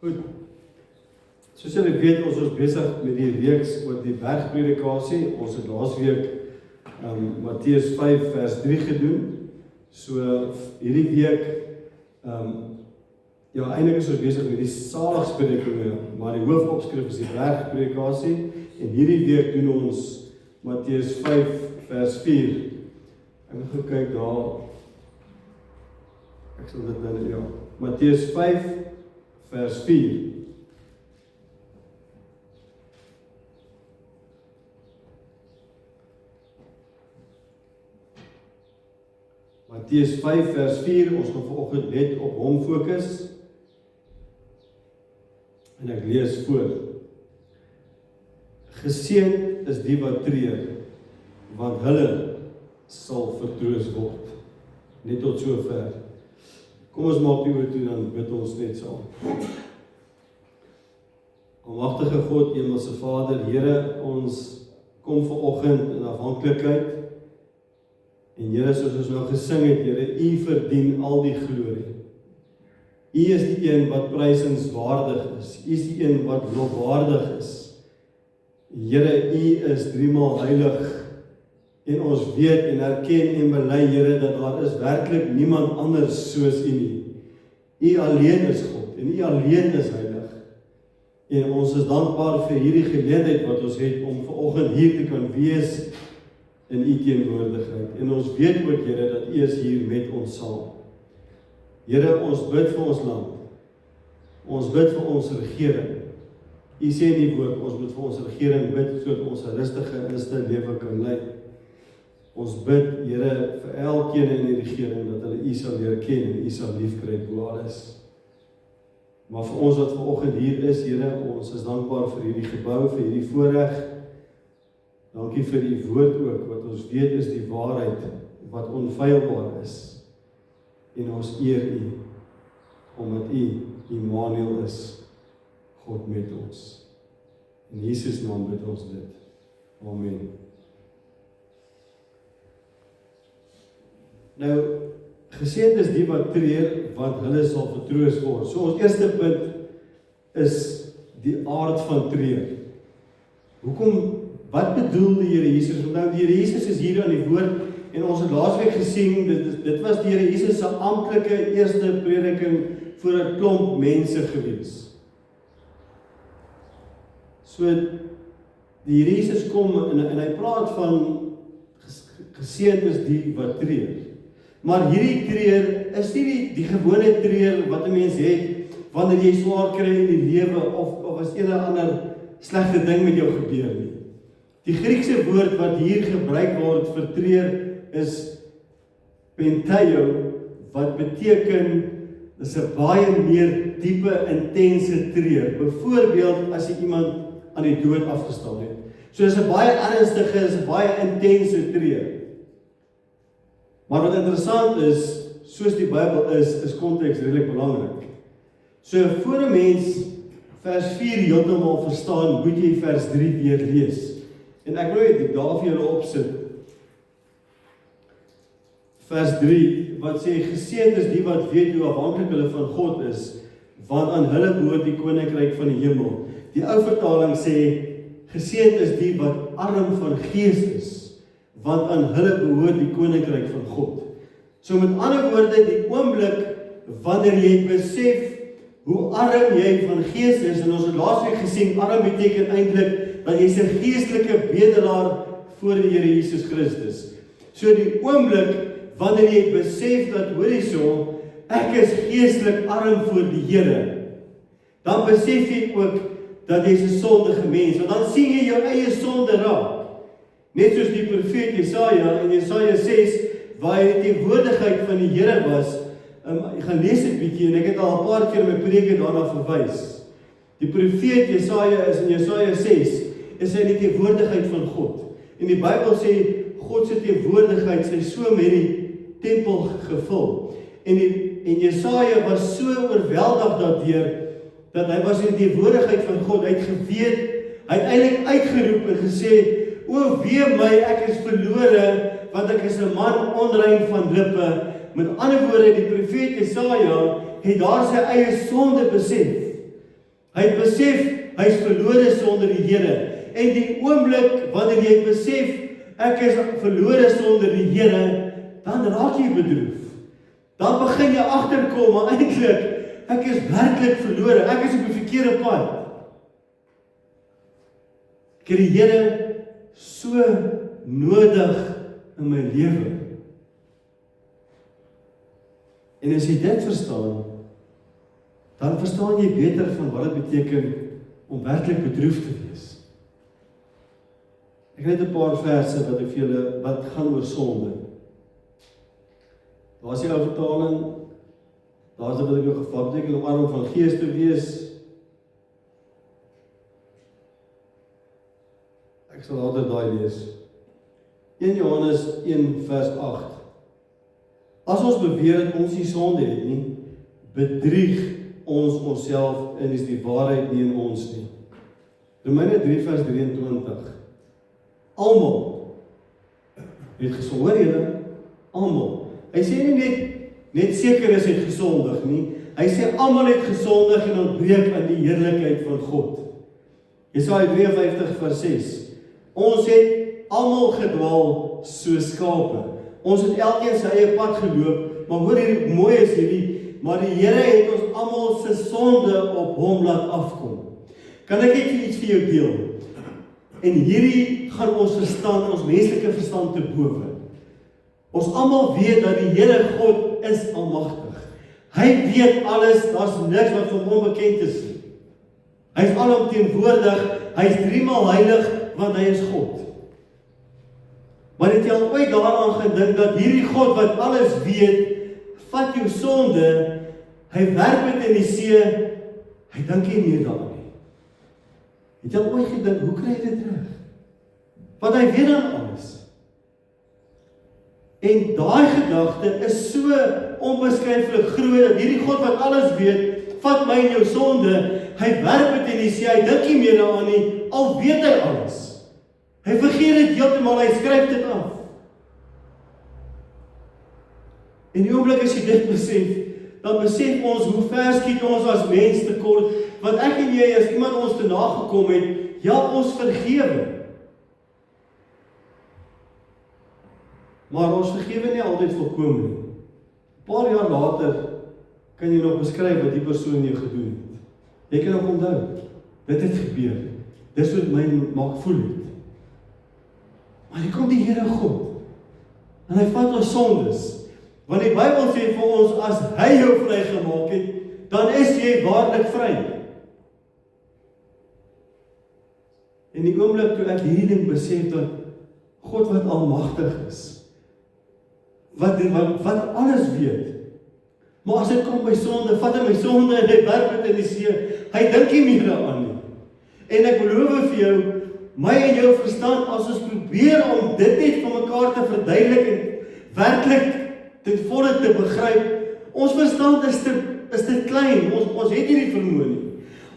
Goed, soos julle weet, ons is besig met die reeks oor die bergpredikasie. Ons het laasweek Matteus 5 vers 3 gedoen. So hierdie week, eintlik is ons besig met die saligspredikinge, maar die hoofopskrif is die bergpredikasie. En hierdie week doen ons Matteus 5 vers 4. Ek moet gou kyk daar. Ek sal dit nou, Matteus 5 vers 4. Matteus 5 vers 4, ons gaan vanoggend net op hom fokus. En ek lees voor. Geseënd is die wat treur, want hulle sal vertroos word. Net tot sover. Kom ons maak die oor toe, dan bid ons net saam. Almagtige God, Hemelse Vader, Here, ons kom vanoggend in afhanklikheid. En Here, soos ons nou gesing het, Here, U verdien al die glorie. U is die een wat prysenswaardig is. U is die een wat lofwaardig is. Here, U is driemaal heilig. En ons weet en erken en bely, Here, dat daar is werklik niemand anders soos U nie. U alleen is God en U alleen is heilig. En ons is dankbaar vir hierdie geleentheid wat ons het om vanoggend hier te kan wees in U teenwoordigheid. En ons weet ook, Here, dat U is hier met ons saam. Here, ons bid vir ons land. Ons bid vir ons regering. U sê in die woord, ons moet vir ons regering bid, sodat ons 'n rustige en stil lewe kan lei. Ons bid, Here, vir elkeen in die regering, dat hulle U sal leer ken en U sal liefkry hoe alles. Maar vir ons wat vanoggend hier is, Here, ons is dankbaar vir hierdie gebou, vir hierdie voorreg. Dankie vir U woord ook, wat ons weet is die waarheid, wat onfeilbaar is. En ons eer U, omdat U Immanuel is, God met ons. In Jesus naam bid ons dit. Amen. Nou, geseënd is die wat treur, want hulle sal vertroos word. So ons eerste punt is die aard van treur. Wat bedoel die Here Jesus? Nou, die Here Jesus is hier aan die woord, en ons het laasweek gesien, dit was die Here Jesus se amptelike eerste prediking voor 'n klomp mense gewees. So, die Here Jesus kom en hy praat van geseënd is die wat treur. Maar hierdie treur is nie die gewone treur wat 'n mens het wanneer jy swaar kry in die lewe of as een of ander slegte ding met jou gebeur nie. Die Griekse woord wat hier gebruik word vir treur is penteio, wat beteken is 'n baie meer diepe, intense treur. Byvoorbeeld as jy iemand aan die dood afgestaan het. So is 'n baie ernstige, is 'n baie intense treur. Maar wat interessant is, soos die Bybel is konteks redelik belangrik. So voor 'n mens vers 4 heeltemal verstaan, moet jy vers 3 weer lees. En ek wil net daar vir julle opsit. Vers 3, wat sê, geseënd is die wat weet hoe afhanklik hulle van God is, want aan hulle behoort die koninkryk van die hemel. Die ou vertaling sê, geseënd is die wat arm van gees is, want aan hulle behoort die koninkryk van God. So met ander woorde, die oomblik wanneer jy besef hoe arm jy van gees is, en ons het laasweek gesien, arm beteken eintlik dat jy 'n geestelike bedelaar voor die Here Jesus Christus. So die oomblik wanneer jy besef dat, hoor hierso, ek is geestelik arm voor die Here, dan besef jy ook dat jy 'n sondige mens, want dan sien jy jou eie sonde raak. Net soos die profeet Jesaja in Jesaja 6, waar hy die teenwoordigheid van die Here was. Ek gaan lees dit bietjie, en ek het al 'n paar keer in my preke daarna verwys. Die profeet Jesaja is in Jesaja 6, is hy die teenwoordigheid van God. En die Bybel sê, God se teenwoordigheid sy so met die tempel gevul. En Jesaja was so oorweldig daardeur, dat hy was in die teenwoordigheid van God. Hy het geweet, hy het eintlik uitgeroep en gesê, o wee my, ek is verlore, want ek is 'n man onrein van lippe. Met ander woorde, die profeet Jesaja het daar sy eie sonde besef. Hy het besef, hy is verlore sonder die Here. En die oomblik wanneer jy besef, ek is verlore sonder die Here, dan raak jy bedroef. Dan begin jy agterkom, maar eintlik, ek is werklik verlore, ek is op die verkeerde pad. Ek het die Here so nodig in my lewe. En as jy dit verstaan, dan verstaan jy beter van wat dit beteken om werklik bedroef te wees. Ek het net 'n paar verse wat ek vir julle, wat gaan oor sonde. Daar is die ou vertaling, daar is wat ek jou gevat, beteken om arm van gees te wees. Ek sal later daai lees. 1 Johannes 1 vers 8. As ons beweer dat ons nie sonde het nie, bedrieg ons onsself en is die waarheid nie in ons nie. Romeine 3 vers 23. Almal het gesondig, hoor julle? Almal. Hy sê nie net seker is het gesondig nie. Hy sê almal het gesondig en ontbreek aan die heerlikheid van God. Jesaja 53 vers 6. Ons het almal gedwaal soos skape. Ons het elkeen sy eie pad geloop, maar hoor hier, mooi is hierdie, maar die Here het ons almal se sonde op hom laat afkom. Kan ek net iets vir jou deel? En hierdie gaan ons verstand, ons menslike verstand te bowe. Ons almal weet dat die Here God is almagtig. Hy weet alles, daar's niks wat vir hom onbekend is nie. Hy is alomteenwoordig, hy is 3 maal heilig, want hy is God. Maar het jy al ooit daaraan gedink dat hierdie God wat alles weet, vat jou sonde, hy werp dit in die see, hy dink nie meer daaraan nie. Het jy al ooit gedink, hoe kry jy dit reg? Want hy weet dan alles. En daai gedagte is so onbeskryflik groot, dat hierdie God wat alles weet, vat my en jou sonde, hy werp dit in die see, hy dink nie meer daaraan nie, al weet hy alles. Hy vergeet dit heeltemal, hy skryf dit af. En die oomblik as jy dit besef, dan besef ons hoe ver skiet ons as mens tekort, want ek en jy, as iemand ons te nagekom het, ja, ons vergewe. Maar ons vergewe nie altyd volkome nie. 'n Paar jaar later kan jy nog beskryf wat die persoon jou gedoen het. Jy kan nog onthou, dit het gebeur. Dis wat my maak voel het. Maar hier kom die Here God, en hy vat ons sondes, want die Bybel sê vir ons, as hy jou vrygemaak het, dan is jy waarlik vry. En die oomblik toe ek hierdie ding besef, dat God wat almagtig is, wat alles weet, maar as dit kom by sonde, vat hy my sonde en hy werp dit in die see, hy dink nie meer daaraan nie. En ek beloof vir jou, my en jou verstand, as ons probeer om dit net van mekaar te verduidelik en werklik ten volle te begryp, ons verstand is te klein, ons het nie die vermoë nie.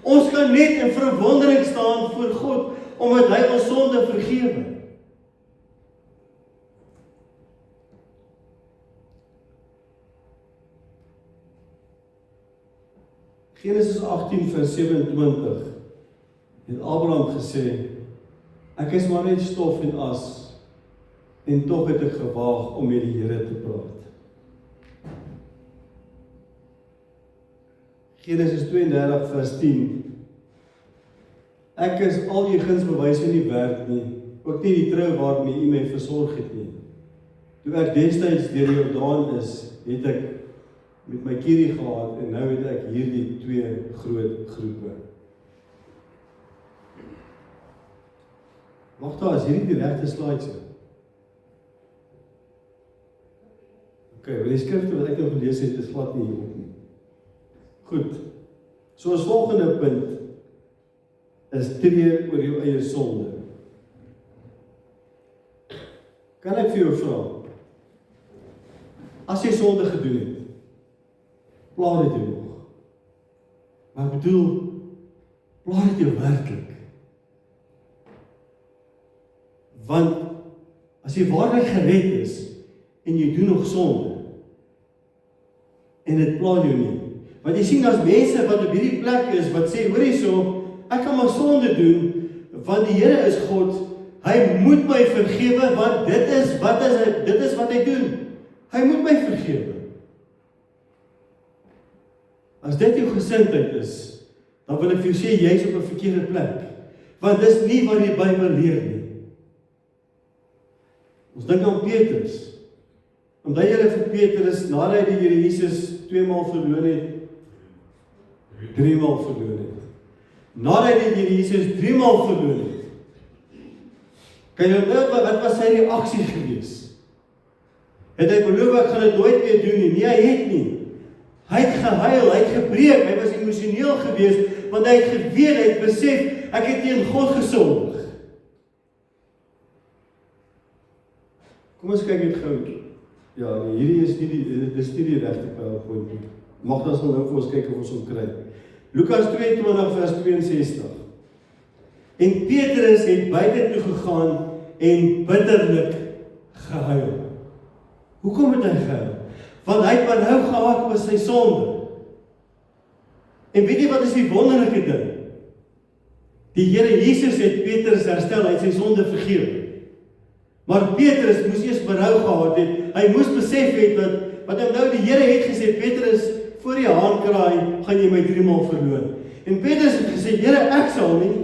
Ons kan net in verwondering staan voor God, omdat hy ons sonde vergewe. Genesis 18 vers 27 het Abraham gesê, ek is maar net stof en as, en tog het ek gewaag om met die Here te praat. Genesis 32 vers 10 Ek is al die gunsbewyse nie werd nie, ook nie die trou waarmee u my versorg het nie. Toe ek destyds deur die Jordaan is, het ek met my kierie gehad en nou het ek hierdie 2 groot groepe. Wacht daar, is hierdie die regte slide? Ok, want die skrifte wat ek nou gelees het, is glad nie hierop nie. Goed, so as volgende punt is tree oor jou eie sonde. Kan ek vir jou vra, as jy sonde gedoen het, pla dit jou nog? Maar ek bedoel, pla dit jou werklik? Want, as jy waarlik gered is, en jy doen nog sonde, en dit pla jou nie, Want jy sien, daar's mense wat op hierdie plek is, wat sê, hoor hierso, ek kan maar sonde doen, want die Here is God, hy moet my vergewe, want dit is wat hy doen. Hy moet my vergewe. As dit jou gesindheid is, dan wil ek vir jou sê, jy is op 'n verkeerde plek. Want dis nie wat die Bybel leer nie. Ons dink aan Petrus. Omdat jy vir Petrus, nadat hy die Here Jesus 2 maal verloon het, 3 maal verloon het. Nadat hy die Here Jesus 3 maal verloon het. Kan jy onthou wat was sy reaksie gewees? Het hy beloof, ek gaan dit nooit meer doen nie? Nee, hy het nie. Hy het gehuil, hy het gebreek, hy was emosioneel gewees, want hy het geweet, hy het besef, ek het teen God gesondig. Kom ons kyk net gou. Ja, nee, hierdie is nie die regte PowerPoint nie. Magda sal nou vir ons kyk of ons hom kry. Lukas 22 vers 62. En Petrus het buite toe gegaan en bitterlik gehuil. Hoekom het hy gehuil? Want hy het berou gehad oor sy sonde. En weet jy wat is die wonderlike ding? Die Here Jesus het Petrus herstel, hy het sy sonde vergewe. Maar Petrus moes eers berou gehad het. Hy moes besef het wat nou die Here het gesê, Petrus, voor die haan kraai, gaan jy my 3 maal verloon. En Petrus het gesê, Here, ek sal nie.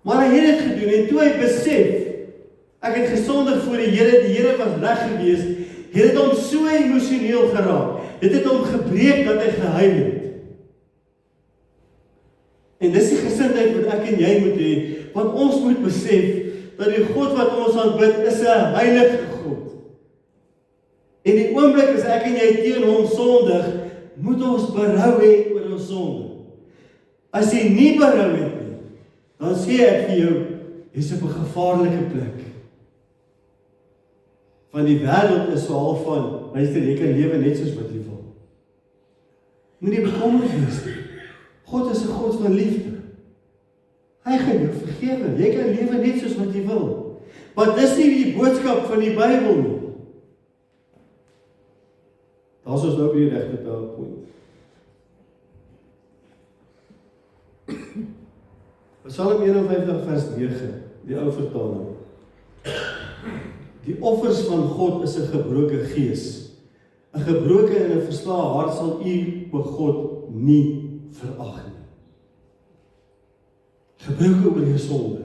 Maar hy het dit gedoen, en toe hy besef, ek het gesondig voor die Here was reg gewees, het dit hom so emosioneel geraak, dit het hom gebreek dat hy gehuil het. En dis die gesindheid wat ek en jy moet hê, want ons moet besef, dat die God wat ons aanbid, is 'n heilige God. En die oomblik as ek en jy teen hom sondig, moet ons berou hê oor ons sonde. As jy nie berou het nie, dan sê ek vir jou, jy's op 'n gevaarlike plek. Want die wêreld is so half van, luister, jy kan lewe net soos wat jy wil. Moenie bekommerd wees nie. God is 'n God van liefde. Hy gaan jou vergewe. Jy kan lewe net soos wat jy wil. Maar dis nie die boodskap van die Bybel nie. Daar is ons nou by die regte PowerPoint. Psalm 51 vers 9, die ou vertaling. Die offers van God is 'n gebroke gees. 'n Gebroke en 'n verslae hart sal u, o God, nie verag nie. Gebroke oor jou sonde.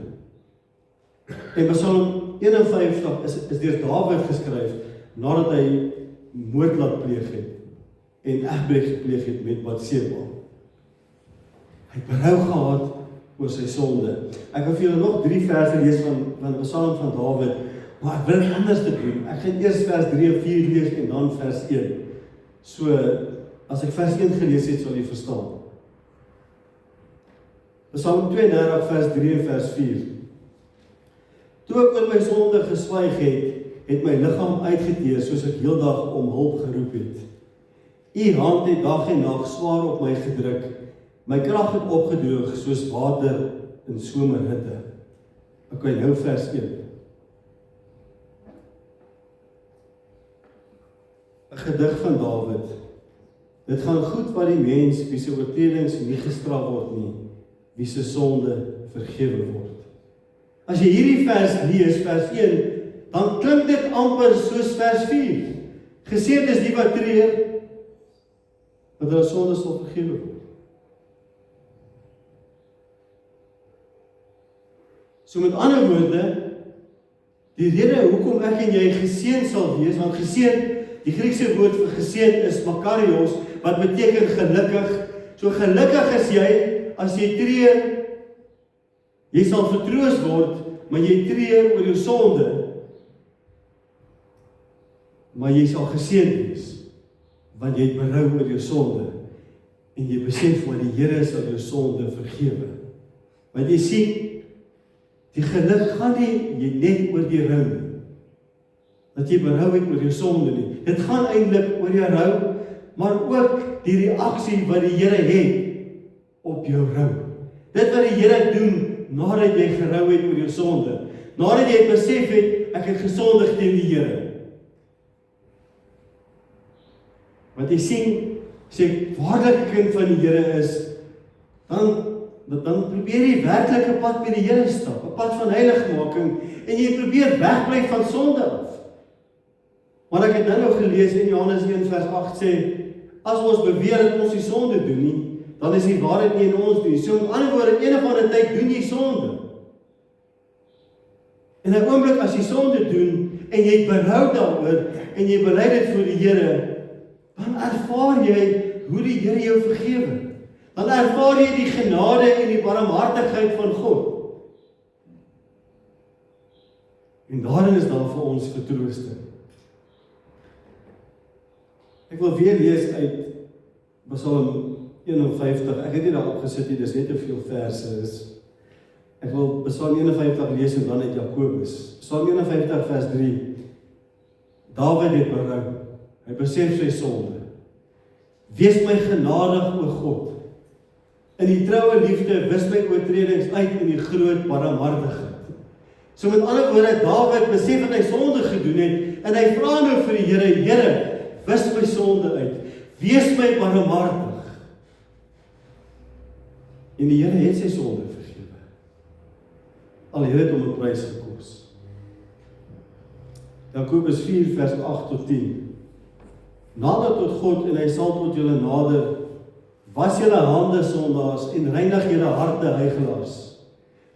En Psalm 51 is deur Dawid geskryf nadat hy moord laat pleeg het en egbreek gepleeg het met Batseba. Hy het berou gehad oor sy sonde. Ek wil vir julle nog 3 verse lees van die Psalm van Dawid, maar ek wil dit anders te doen. Ek gaan eers vers 3 en 4 lees en dan vers 1. So, as ek vers 1 gelees het, sal jy verstaan. Psalm 32 vers 3 en vers 4. Toe ek oor my sonde geswyg het my liggaam uitgeteer, soos ek heeldag om hulp geroep het. U hand het dag en nag swaar op my gedruk, my krag het opgedroog, soos water in somerhitte. Okay, nou vers 1. 'n Gedig van Dawid. Dit gaan goed wat die mens, wie sy oortredings nie gestraf word nie, wie sy sonde vergewe word. As jy hierdie vers lees, vers 1, dan klink dit amper soos vers 4. Geseënd is die wat treur, dat hulle sonde sal vergewe word. So met ander woorde, die rede hoekom ek en jy geseënd sal wees, want geseënd, die Griekse woord vir geseënd is makarios, wat beteken gelukkig. So gelukkig is jy, as jy treur, jy sal vertroos word, maar jy treur oor jou sonde, maar jy sal geseënd wees, want jy het berou oor jou sonde, en jy besef maar die Here sal jou sonde vergewe. Want jy sien, die geluk gaan nie net oor die rou nie, dat jy berou het oor jou sonde nie. Dit gaan eintlik oor jou rou, maar ook die reaksie wat die Here het op jou rou. Dit wat die Here doen nadat jy gerou het oor jou sonde, nadat jy besef het, ek het gesondig teen die Here. Want jy sien, as jy waarlik 'n kind van die Here is, dan probeer jy werklike pad met die Here stap, 'n pad van heiligmaking, en jy probeer wegbly van sonde af. Maar ek het nou gelees in Johannes 1 vers 8 sê, as ons beweer dat ons nie sonde doen nie, dan is die waarheid nie in ons nie. So met ander woorde, enig van die tyd doen jy sonde. En 'n oomblik as jy sonde doen, en jy berou daaroor, en jy bely dit voor die Here, dan ervaar jy hoe die Here jou vergewe. Dan ervaar jy die genade en die barmhartigheid van God. En daarin is daar vir ons vertroosting. Ek wil weer lees uit Psalm 51. Ek het nie daar opgesit nie, dis net te veel verse is. Ek wil Psalm 51 lees en dan uit Jakobus. Psalm 51 vers 3. Dawid het berou. Hy besef sy sonde. Wees my genadig, o God. In die troue liefde wis my oortredings uit in die groot barmhartigheid. So met ander woorde, Dawid besef dat hy sonde gedoen het, en hy vra nou vir die Here, Here, wis my sonde uit. Wees my barmhartig. En die Here het sy sonde vergewe. Al het hom 'n prys gekos. Jakobus 4 vers 8 tot 10. Nader tot God en hy sal tot julle nader. Was julle hande sondaars en reinig julle harte huigelaars.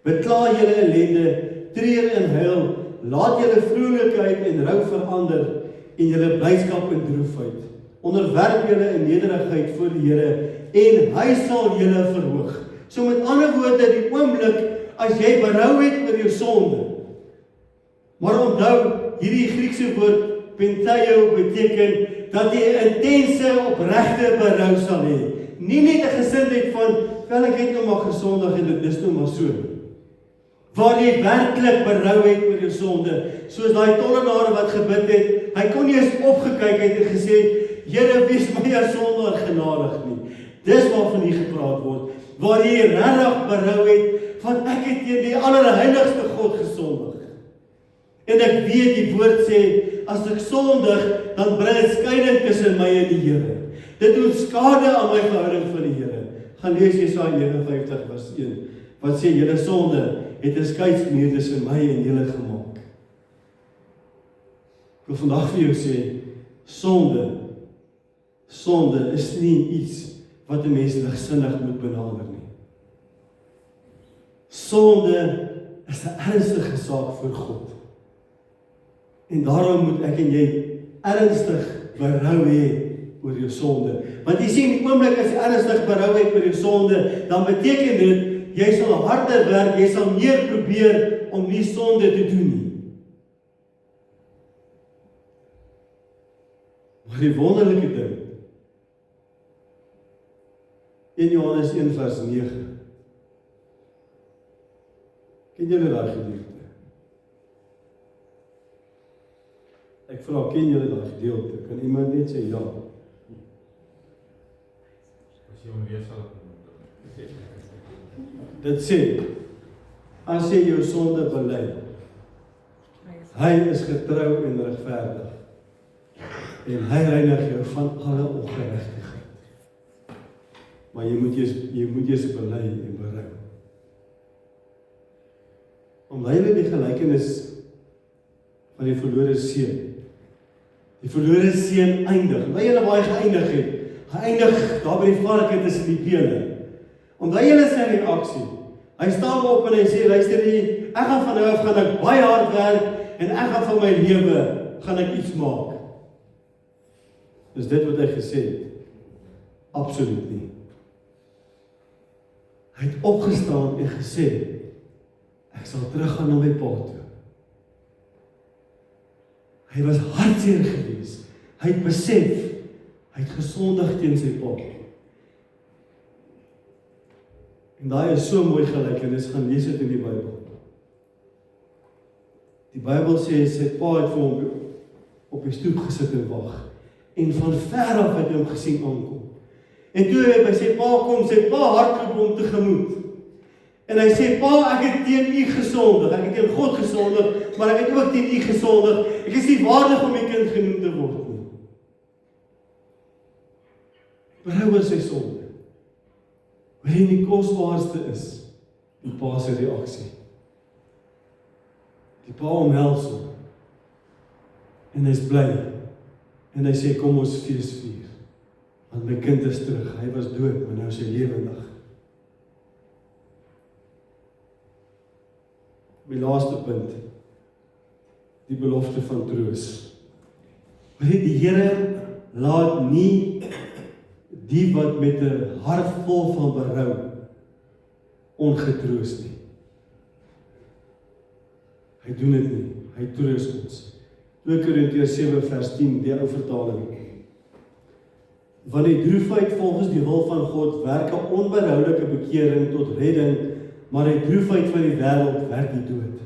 Bekla julle ellende, treur en huil, laat julle vrolikheid en rou verander en julle blydskap in droefheid. Onderwerp julle in nederigheid voor die Here en hy sal julle verhoog. So met ander woorde, die oomblik as jy berou het oor jou sonde. Maar onthou, hierdie Griekse woord penteio beteken dat jy 'n intense, opregte berou sal hê. Nie net 'n gesindheid van, wel ek het nou maar gesondig en dit is nou maar so. Waar jy werklik berou het oor jou sonde, soos daai tollenaar wat gebid het, hy kon nie eens opgekyk het en gesê, Here, wees my as sondaar genadig nie. Dis waarvan hier gepraat word, waar jy regtig berou het, van ek het teen die allerheiligste God gesondig. En ek weet die woord sê, as ek sondig, dan bring dit skeiding tussen my en die Here. Dit doen skade aan my verhouding van die Here. Gaan lees Jesaja 59 vers 1, wat sê, julle sonde het 'n skeidsmuur tussen my en julle gemaak. Ek wil vandag vir jou sê, sonde is nie iets wat 'n mens ligsinnig moet benader nie. Sonde is 'n ernstige saak voor God. En daarom moet ek en jy ernstig berou hê oor jou sonde. Want jy sien, die oomblik as jy ernstig berou het oor jou sonde, dan beteken dit, jy sal harder werk, jy sal meer probeer om nie sonde te doen nie. Maar die wonderlike ding, 1 Johannes 1 vers 9, ken julle daai gedeelte? Ek vra, ken julle daai gedeelte? Kan iemand net sê ja? As jy hom weer sal Dit sê, as jy jou sonde bely, hy is getrou en regverdig, en hy reinig jou van alle ongeregtigheid. Maar jy moet eers bely en berou. Omwille die gelykenis van die verlore seun. Die verlore seun eindig. Omdat julle waar hy geëindig het. Hy eindig daar by die varke tussen die bene. Omdat julle sy reaksie. Hy staan op en hy sê, luister nie, ek gaan van nou af gaan ek baie hard werk en ek gaan van my lewe gaan ek iets maak. Is dit wat hy gesê het? Absoluut nie. Hy het opgestaan en gesê, ek sal teruggaan na my pa toe. Hy was hartseer gewees. Hy het besef, hy het gesondig teen sy pa. En daai is so mooi gelykenis, gaan lees dit in die Bybel. Die Bybel sê, sy pa het vir hom op die stoep gesit en wag. En van ver af het hy hom gesien aankom. En toe hy by sy pa kom, sy pa hardloop hom tegemoet. En hy sê, pa, ek het teen u gesondig, ek het teen God gesondig, maar ek het ook teen u gesondig, ek is nie waardig om my kind genoem te word nie. berou oor sy sonde. Wat die kosbaarste is, die pa se reaksie. Die pa omhels hom, en hy's bly, en hy sê, kom ons fees vier, want my kind is terug, hy was dood, maar nou is hy lewendig. My laaste punt, die belofte van troos. Die Here laat nie die wat met 'n hart vol van berou ongetroos nie. Hy doen dit nie, hy troos ons. 2 Korintiërs 7 vers 10, die ou vertaling. Want die droefheid volgens die wil van God werk 'n onbehoudelike bekering tot redding, maar die droefheid van die wêreld werk die dood.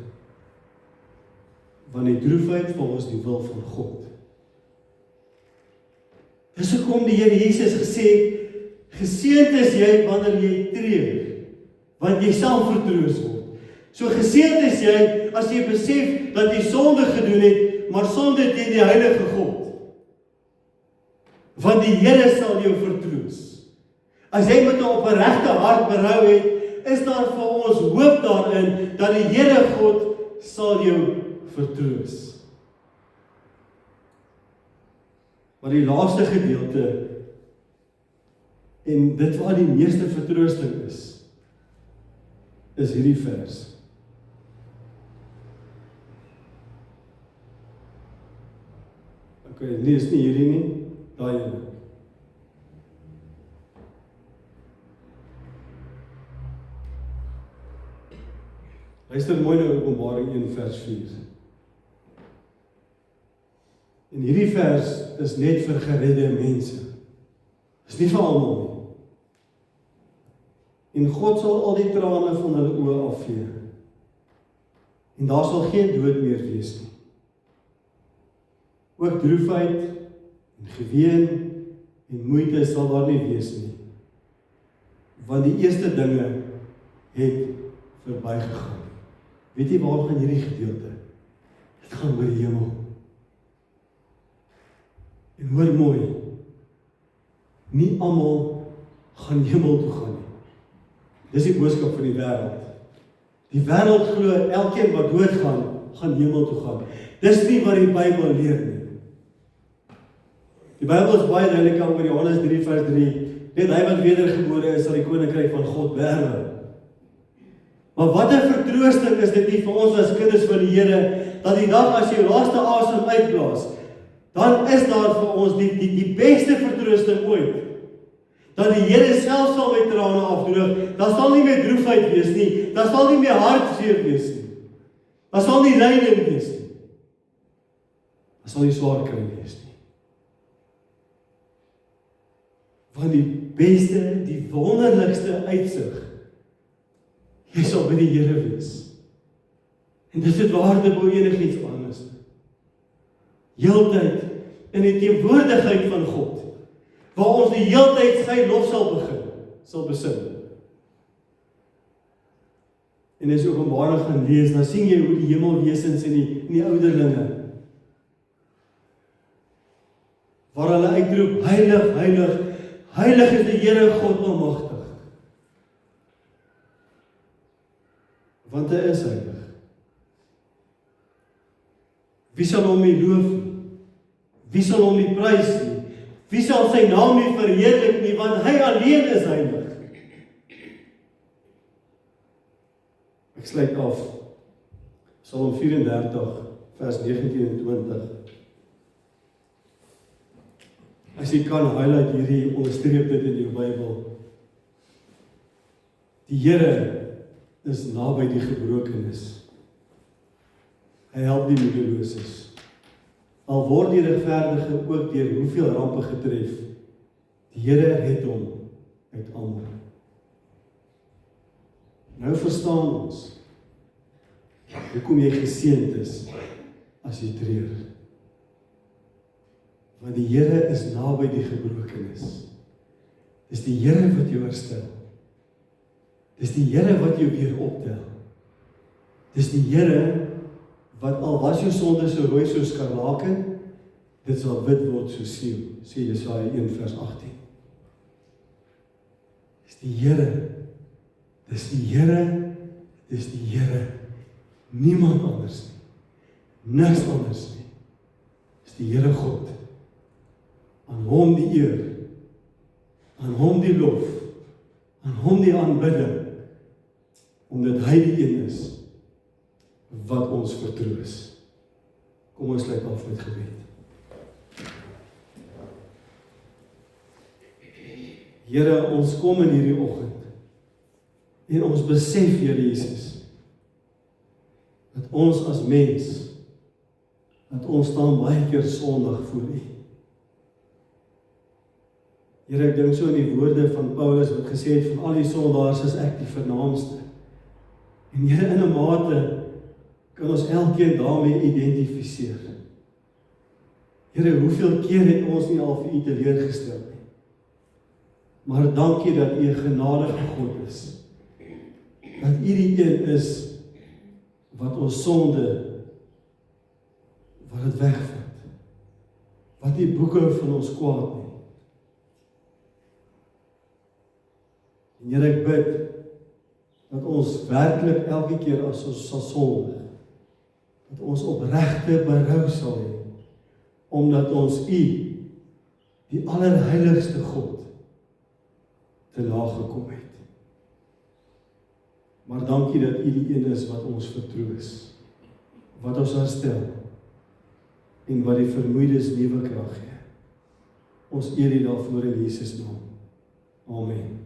Want die droefheid volgens die wil van God. Dis hoekom die Here Jesus gesê het, geseënd is jy wanneer jy treur, want jy sal vertroos word. So geseënd is jy as jy besef dat jy sonde gedoen het, maar sonde teen die heilige God. Want die Here sal jou vertroos. As jy met 'n opregte hart berou het, is daar vir ons hoop daarin dat die Here God sal jou vertroos. Maar die laaste gedeelte, en dit waar die meeste vertroosting is hierdie vers. Nee, is nie hierdie nie, daai ene. Luister mooi na Openbaring 1 vers 4. En hierdie vers is net vir geredde mense. Is nie vir almal nie. En God sal al die trane van hulle oë afvee. En daar sal geen dood meer wees nie. Ook droefheid en geween en moeite sal daar nie wees nie. Want die eerste dinge het verbygegaan. Weet jy waar gaan hierdie gedeelte? Dit gaan oor die hemel. En hoor mooi, nie almal gaan hemel toe gaan nie. Dis die boodskap van die wêreld. Die wêreld glo elkeen wat doodgaan, gaan hemel toe gaan. Dis nie wat die Bybel leer nie. Die Bybel is baie duidelik oor Johannes 3 vers 3. Net hy wat wedergebore is, sal die koninkryk van God beerwe. Maar wat 'n vertroosting is dit nie vir ons as kinders van die Here, dat die dag as jy jou laaste asem uitblaas, dan is daar vir ons die beste vertroosting ooit. Dat die Here self sal met trane afdroog, daar sal nie meer droefheid wees nie, daar sal nie meer hartseer wees nie, daar sal nie lyding wees nie, daar sal nie swaar kry wees nie. Want die beste, die wonderlikste uitsig, jy sal by die Here wees. En dit het waarde bo enigiets anders. Heeltyd in die teenwoordigheid van God, waar ons die heeltyd sy lof sal besing. En as jy Openbaring gaan lees, dan sien jy hoe die hemelwesens en die ouderlinge, waar hulle uitroep, heilig, heilig, heilig is die Here God almagtig. Want hy is heilig. Wie sal hom nie loof nie? Wie sal hom nie prys nie? Wie sal sy naam nie verheerlik nie, want hy alleen is heilig. Ek sluit af. Psalm 34 vers 19 en 20. As jy kan highlight hierdie, onderstreep dit in jou Bybel. Die Here is naby die gebrokenes. Hy help die moedeloses. Al word die regverdige ook deur hoeveel rampe getref, die Here red hom uit almal. Nou verstaan ons hoekom jy geseënd is as jy treur. Want die Here is naby die gebrokenes. Dis die Here wat jou herstel. Dis die Here wat jou weer optel. Dis die Here wat al was jou sonde so rooi soos skarlaken, dit sal wit word soos sneeu, sê Jesaja 1 vers 18. Dis die Here. Dis die Here. Dis die Here. Niemand anders nie. Niks anders nie. Dis die Here God. Aan hom die eer. Aan hom die lof. Aan hom die aanbidding. Omdat hy die een is wat ons vertroos. Kom ons sluit af met gebed. Here, ons kom in hierdie oggend en ons besef, Here Jesus, dat ons as mens, dat ons staan baie keer sondig voor U. Here, ek dink so in die woorde van Paulus wat gesê het, van al die sondaars is ek die vernaamste. En Here, in 'n mate kan ons elkeen daarmee identifiseer. Here, hoeveel keer het ons nie al vir U teleurgestel nie? Maar dankie dat U 'n genadige God is. Dat U die een is wat ons sonde, wat dit wegvat. Wat die boeke van ons kwaad nie. En Here, ek bid dat ons werklik elke keer as ons sal sondig, dat ons opregte berou sal hê, omdat ons U, die allerheiligste God, te nagekom het. Maar dankie dat U die een is wat ons vertroos, wat ons herstel, en wat die vermoeides nuwe krag gee. Ons eer U daarvoor in Jesus naam. Amen.